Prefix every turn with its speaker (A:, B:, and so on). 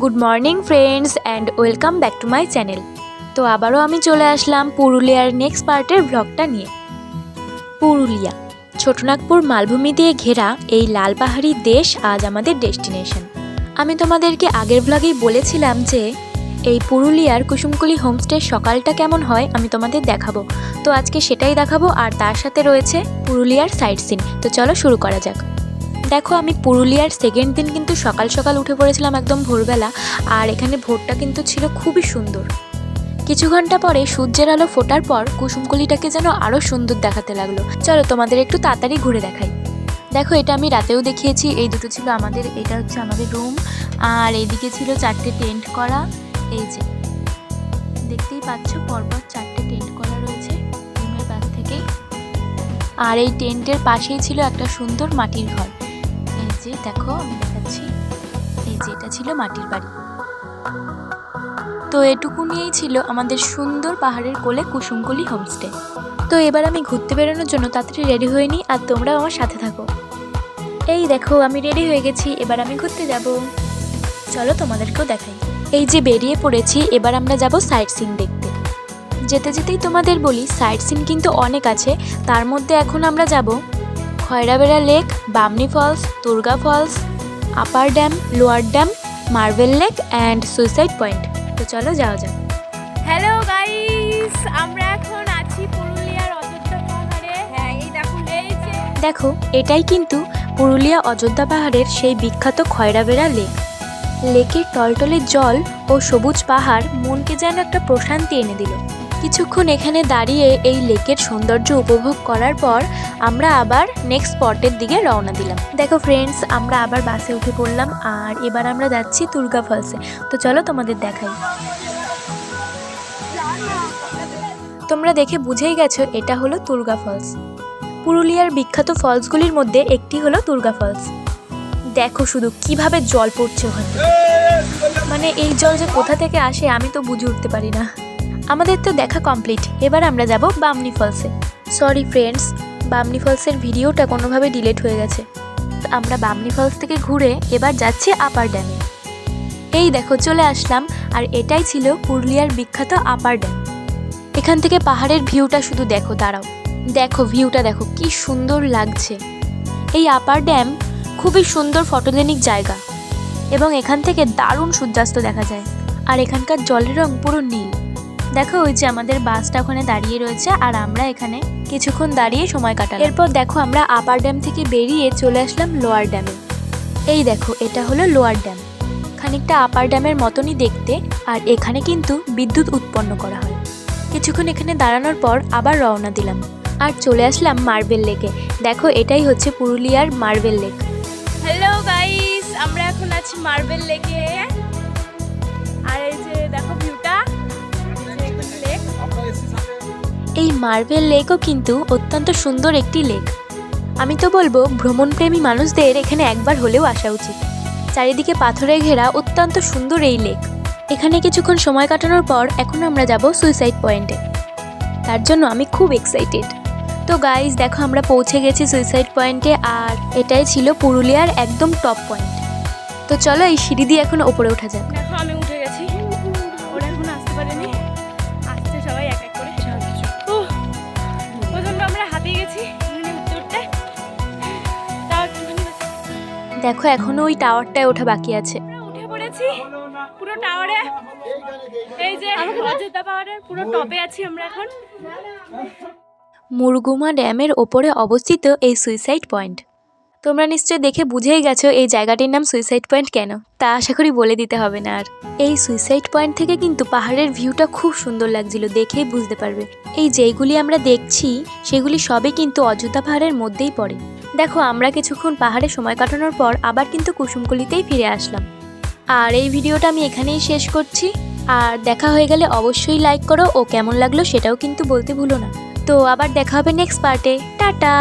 A: Good morning friends and welcome back to my channel. তো আবারও আমি চলে আসলাম পুরুলিয়ার নেক্সট পার্টের ব্লগটা নিয়ে। পুরুলিয়া ছোটনাগপুর মালভূমি দিয়ে ঘেরা এই লাল পাহাড়ি দেশ আজ আমাদের ডেস্টিনেশন। আমি তোমাদেরকে আগের ব্লগেই বলেছিলাম যে এই পুরুলিয়ার কুসুমকুলি হোমস্টের সকালটা কেমন হয় আমি তোমাদের দেখাবো। তো আজকে সেটাই দেখাবো, আর তার সাথে রয়েছে পুরুলিয়ার সাইট সিন। তো চলো শুরু করা যাক। দেখো, আমি পুরুলিয়ার সেকেন্ড দিন কিন্তু সকাল সকাল উঠে পড়েছিলাম একদম ভোরবেলা, আর এখানে ভোরটা কিন্তু ছিল খুবই সুন্দর। কিছু ঘন্টা পরে সূর্যের আলো ফোটার পর কুসুমকুলিটাকে যেন আরও সুন্দর দেখাতে লাগলো। চলো তোমাদের একটু তাড়াতাড়ি ঘুরে দেখাই। দেখো, এটা আমি রাতেও দেখিয়েছি। এই দুটো ছিল আমাদের, এটা হচ্ছে আমাদের রুম, আর এইদিকে ছিল 4টে টেন্ট করা। এই যে দেখতেই পাচ্ছ পরপর 4টে টেন্ট করা রয়েছে রুমের পাশ থেকেই। আর এই টেন্টের পাশেই ছিল একটা সুন্দর মাটির ঘর। এই যে দেখো আমি দেখাচ্ছি, এই যে এটা ছিল মাটির বাড়ি। তো এটুকু নিয়েই ছিল আমাদের সুন্দর পাহাড়ের কোলে কুসুমকুলি হোমস্টে। তো এবার আমি ঘুরতে বেরোনোর জন্য তাড়াতাড়ি রেডি হয়ে নিই, আর তোমরাও আমার সাথে থাকো। এই দেখো আমি রেডি হয়ে গেছি, এবার আমি ঘুরতে যাব। চলো তোমাদেরকেও দেখাই। এই যে বেরিয়ে পড়েছি, এবার আমরা যাব সাইট সিন দেখতে। যেতে যেতেই তোমাদের বলি সাইট সিন কিন্তু অনেক আছে। তার মধ্যে এখন আমরা যাব Khairabera lake, Bamni falls, Durga falls, upper dam, lower dam, marble lake and suicide point. তো চলো যাওয়া যাক।
B: হ্যালো গাইস, আমরা এখন আছি পুরুলিয়ার অযোধ্যা পাহাড়ে। হ্যাঁ, এই দেখুন, এই যে
A: দেখো এটাই কিন্তু পুরুলিয়া অযোধ্যা পাহাড়ের সেই বিখ্যাত খয়রাবেড়া লেক। লেকের টলটলে জল ও সবুজ পাহাড় মনকে যেন একটা প্রশান্তি এনে দিল। কিছুক্ষণ এখানে দাঁড়িয়ে এই লেকের সৌন্দর্য উপভোগ করার পর আমরা আবার নেক্সট স্পটের দিকে রওনা দিলাম। দেখো ফ্রেন্ডস, আমরা আবার বাসে উঠে পড়লাম, আর এবার আমরা যাচ্ছি দুর্গা ফলসে। তো চলো তোমাদের দেখাই। তোমরা দেখে বুঝেই গেছো এটা হলো দুর্গা ফলস। পুরুলিয়ার বিখ্যাত ফলসগুলির মধ্যে একটি হলো দুর্গা ফলস। দেখো শুধু কিভাবে জল পড়ছে ওখানে, মানে এই জল যে কোথা থেকে আসে আমি তো বুঝে উঠতে পারি না। আমাদের তো দেখা কমপ্লিট, এবার আমরা যাব বামনি ফলসে। সরি ফ্রেন্ডস, বামনি ফলসের ভিডিওটা কোনোভাবে ডিলিট হয়ে গেছে। আমরা বামনি ফলস থেকে ঘুরে এবার যাচ্ছি আপার ড্যামে। এই দেখো চলে আসলাম, আর এটাই ছিল পুরুলিয়ার বিখ্যাত আপার ড্যাম। এখান থেকে পাহাড়ের ভিউটা শুধু দেখো, দাঁড়াও দেখো ভিউটা দেখো কি সুন্দর লাগছে। এই আপার ড্যাম খুবই সুন্দর ফটোজেনিক জায়গা, এবং এখান থেকে দারুণ সূর্যাস্ত দেখা যায়। আর এখানকার জলের রং পুরো নীল। দেখো ওই যে আমাদের বাসটা ওখানে দাঁড়িয়ে রয়েছে, আর আমরা এখানে কিছুক্ষণ দাঁড়িয়ে সময় কাটালাম। এরপর দেখো আমরা আপার ড্যাম থেকে বেরিয়ে চলে আসলাম লোয়ার ড্যামে। এই দেখো এটা হলো লোয়ার ড্যাম, খানিকটা আপার ড্যামের মতনই দেখতে, আর এখানে কিন্তু বিদ্যুৎ উৎপন্ন করা হয়। কিছুক্ষণ এখানে দাঁড়ানোর পর আবার রওনা দিলাম, আর চলে আসলাম মার্বেল লেকে। দেখো এটাই হচ্ছে পুরুলিয়ার মার্বেল লেক।
B: হ্যালো গাইস, আমরা এখন আছি মার্বেল লেকে। আর এই যে দেখো ভিউটা, লেক।
A: এই মার্বেল লেকও কিন্তু অত্যন্ত সুন্দর একটি লেক। আমি তো বলবো ভ্রমণপ্রেমী মানুষদের এখানে একবার হলেও আসা উচিত। চারিদিকে পাথরে ঘেরা অত্যন্ত সুন্দর এই লেক। এখানে কিছুক্ষণ সময় কাটানোর পর এখন আমরা যাব সুইসাইড পয়েন্টে। তার জন্য আমি খুব এক্সাইটেড। তো গাইজ দেখো আমরা পৌঁছে গেছি সুইসাইড পয়েন্টে, আর এটাই ছিল পুরুলিয়ার একদম টপ পয়েন্ট। তো চলো এই সিঁড়ি দিয়ে এখন ওপরে ওঠা যাক।
B: দেখো আমি উঠে গেছি, ওরা এখন আসতে পারেনি, আসছে সবাই এক এক করে। প্রচন্ড আমরা হাঁপিয়ে গেছি এখানে উঠতে উঠতে।
A: দেখো এখনো ওই টাওয়ারটায় ওঠা বাকি আছে।
B: উঠে পড়েছি পুরো টাওয়ারে, এই যে অযোধ্যা পাহাড়ের পুরো টপে আছি আমরা এখন।
A: মুরগুমা ড্যামের ওপরে অবস্থিত এই সুইসাইড পয়েন্ট। তোমরা নিশ্চয়ই দেখে বুঝেই গেছো এই জায়গাটির নাম সুইসাইড পয়েন্ট কেন, তা আশা করি বলে দিতে হবে না আর। এই সুইসাইড পয়েন্ট থেকে কিন্তু পাহাড়ের ভিউটা খুব সুন্দর লাগছিল, দেখেই বুঝতে পারবে। এই যেইগুলি আমরা দেখছি সেগুলি সবই কিন্তু অযোধ্যা পাহাড়ের মধ্যেই পড়ে। দেখো আমরা কিছুক্ষণ পাহাড়ে সময় কাটানোর পর আবার কিন্তু কুসুমকুলিতেই ফিরে আসলাম। আর এই ভিডিওটা আমি এখানেই শেষ করছি। আর দেখা হয়ে গেলে অবশ্যই লাইক করো, ও কেমন লাগলো সেটাও কিন্তু বলতে ভুলো না। তো আবার দেখা হবে নেক্সট পার্টে। টাটা।